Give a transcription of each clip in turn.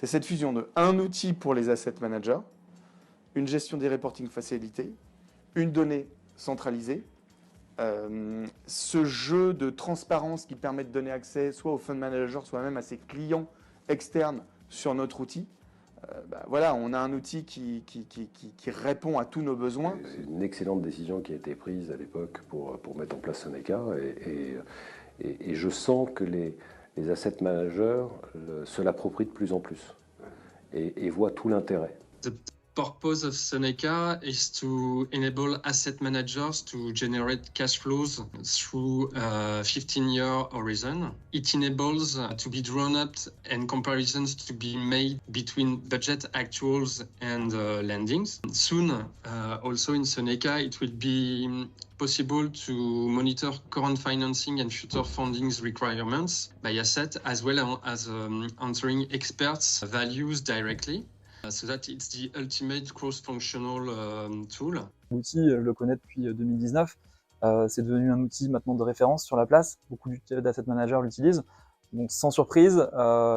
C'est cette fusion de un outil pour les asset managers, une gestion des reporting facilités, une donnée centralisée, ce jeu de transparence qui permet de donner accès soit aux fund managers, soit même à ses clients externes sur notre outil. Voilà, on a un outil qui répond à tous nos besoins. C'est une excellente décision qui a été prise à l'époque pour mettre en place Soneca et je sens que les asset managers se l'approprient de plus en plus et voient tout l'intérêt. The purpose of Soneca is to enable asset managers to generate cash flows through a 15-year horizon. It enables to be drawn up and comparisons to be made between budget actuals and landings. Soon, also in Soneca, it will be possible to monitor current financing and future funding requirements by asset, as well as answering experts' values directly. So that it's the ultimate cross-functional tool. L'outil, je le connais depuis 2019. C'est devenu un outil maintenant de référence sur la place. Beaucoup d'asset managers l'utilisent. Donc sans surprise.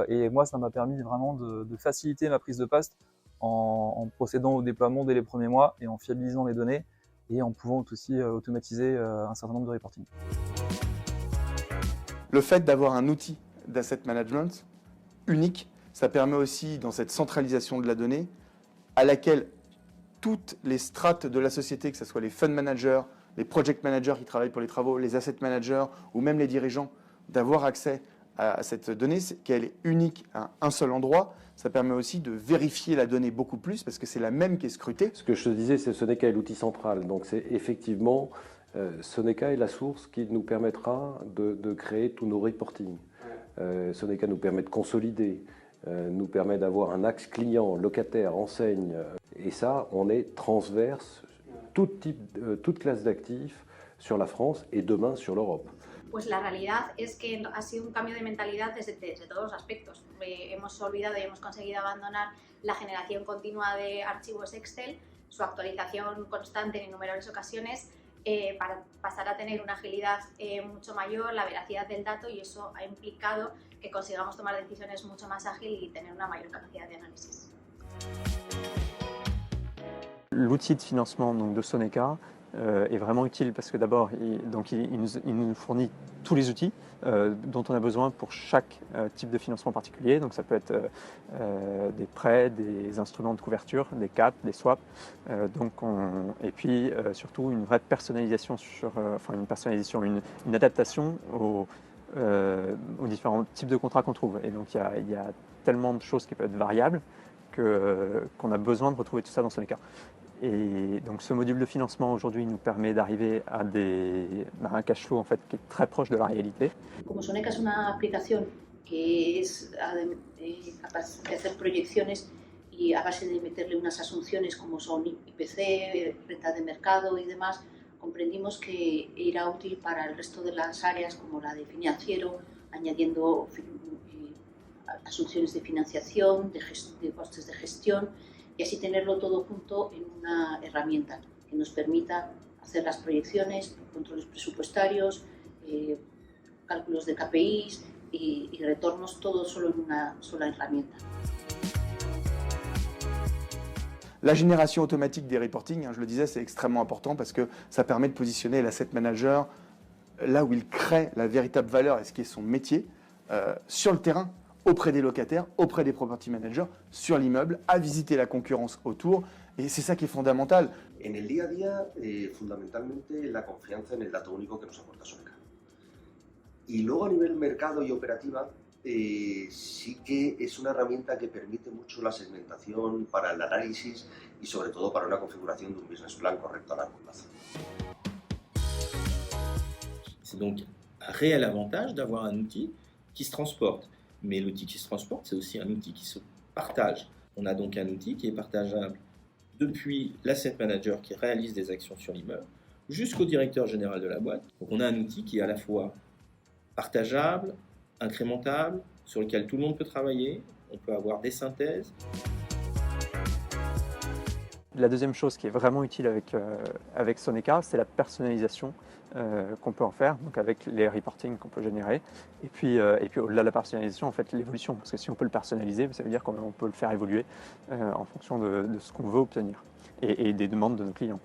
Et moi, ça m'a permis vraiment de faciliter ma prise de poste en procédant au déploiement dès les premiers mois et en fiabilisant les données et en pouvant aussi automatiser un certain nombre de reporting. Le fait d'avoir un outil d'asset management unique, ça permet aussi, dans cette centralisation de la donnée, à laquelle toutes les strates de la société, que ce soit les fund managers, les project managers qui travaillent pour les travaux, les asset managers ou même les dirigeants, d'avoir accès à cette donnée, qu'elle est unique à un seul endroit. Ça permet aussi de vérifier la donnée beaucoup plus parce que c'est la même qui est scrutée. Ce que je te disais, c'est Soneca est l'outil central. Donc c'est effectivement, Soneca est la source qui nous permettra de créer tous nos reporting. Soneca nous permet de consolider, nous permet d'avoir un axe client, locataire, enseigne. Et ça, on est transverse, toute classe d'actifs sur la France et demain sur l'Europe. Pues la realidad es que ha sido un cambio de mentalidad desde todos los aspectos. Hemos olvidado y hemos conseguido abandonar la generación continua de archivos Excel, su actualización constante en innumerables ocasiones, para pasar a tener una agilidad mucho mayor, la veracidad del dato, y eso ha implicado que consigamos tomar decisiones mucho más ágil y tener una mayor capacidad de análisis. L'outil de financement donc, de Soneca est vraiment utile parce que d'abord, il nous fournit tous les outils dont on a besoin pour chaque type de financement particulier. Donc ça peut être des prêts, des instruments de couverture, des caps, des swaps. Et puis surtout une vraie personnalisation une adaptation aux différents types de contrats qu'on trouve. Et donc il y a tellement de choses qui peuvent être variables qu'on a besoin de retrouver tout ça dans Soneca. Et donc ce module de financement aujourd'hui nous permet d'arriver à un cash flow en fait, qui est très proche de la réalité. Como Soneca es una aplicación que es capaz de hacer proyecciones y a base de meterle unas asunciones como son IPC, renta de mercado y demás, comprendimos que era útil para el resto de las áreas como la de financiero, añadiendo asunciones de financiación, de costes de gestión, y así tenerlo todo junto en una herramienta que nos permita hacer las proyecciones, controles presupuestarios, cálculos de KPIs y retornos, todo solo en una sola herramienta. La génération automatique des reporting, je le disais, c'est extrêmement important parce que ça permet de positionner l'asset manager là où il crée la véritable valeur et ce qui est son métier, sur le terrain, auprès des locataires, auprès des property managers, sur l'immeuble, à visiter la concurrence autour. Et c'est ça qui est fondamental. En el día a día, fundamentalmente la confianza en el dato único que nos aporta Soneca. Y luego a nivel mercado y operativa, sí que es una herramienta que permite mucho la segmentación para el análisis y sobre todo para una configuración de un business plan correcto a largo plazo. C'est donc un réel avantage d'avoir un outil qui se transporte. Mais l'outil qui se transporte, c'est aussi un outil qui se partage. On a donc un outil qui est partageable depuis l'asset manager qui réalise des actions sur l'immeuble jusqu'au directeur général de la boîte. Donc on a un outil qui est à la fois partageable, incrémentable, sur lequel tout le monde peut travailler, on peut avoir des synthèses. La deuxième chose qui est vraiment utile avec Soneca, c'est la personnalisation qu'on peut en faire, donc avec les reporting qu'on peut générer. Et puis au-delà de la personnalisation, en fait, l'évolution. Parce que si on peut le personnaliser, ça veut dire qu'on peut le faire évoluer en fonction de ce qu'on veut obtenir et des demandes de nos clients.